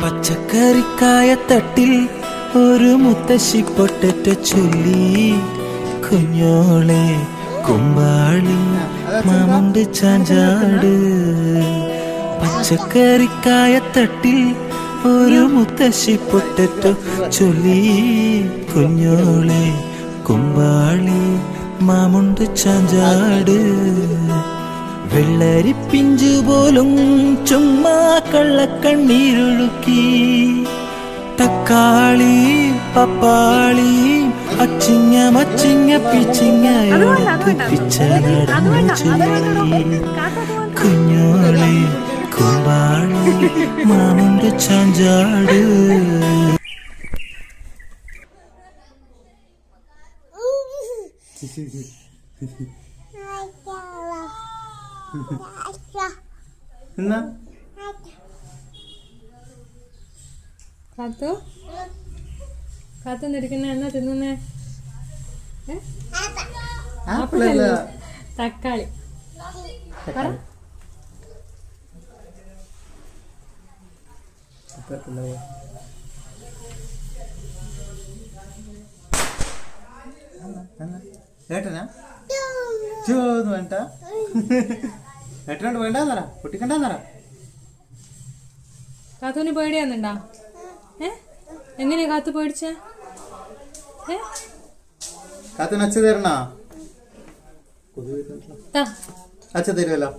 പച്ചക്കറിക്കായത്തട്ടിൽ ഒരു മുത്തശ്ശി പൊട്ടറ്റ ചൊല്ലി കുഞ്ഞോളെ കുമ്പാളി മാമുണ്ട് ചാഞ്ചാട്. പച്ചക്കറിക്കായത്തട്ടിൽ ഒരു മുത്തശ്ശി പൊട്ടറ്റ ചൊല്ലി കുഞ്ഞോളെ കുമ്പാളി മാമുണ്ട് ചാഞ്ചാട്. വെള്ളരി പിഞ്ചു പോലും ചുമ്മാ കള്ളക്കണ്ണീരൊഴുക്കി. തക്കാളി പപ്പാളി അച്ചിങ്ങ മച്ചിങ്ങ പിച്ചിങ്ങ പിച്ച നടന്നു ചൊല്ലി കുഞ്ഞോളെ കുമ്പാളി മാമുണ്ട് ചാഞ്ചാട്. കാത്തു കാത്തുന്നിരിക്കുന്ന എന്നാ തിന്നുന്നേ? തക്കാളി ഏട്ടനാ ചോന്ന് വേണ്ട ഏട്ടനോട് വേണ്ടാന്നറ പൊട്ടിക്കണ്ടെന്നറ. കാത്തുവിന് പേടിയാന്നുണ്ടാ? എങ്ങനെയാ കാത്തു പേടിച്ച? കാത്തുന് അച്ഛ തരണ അച്ഛ തരുമല്ലോ.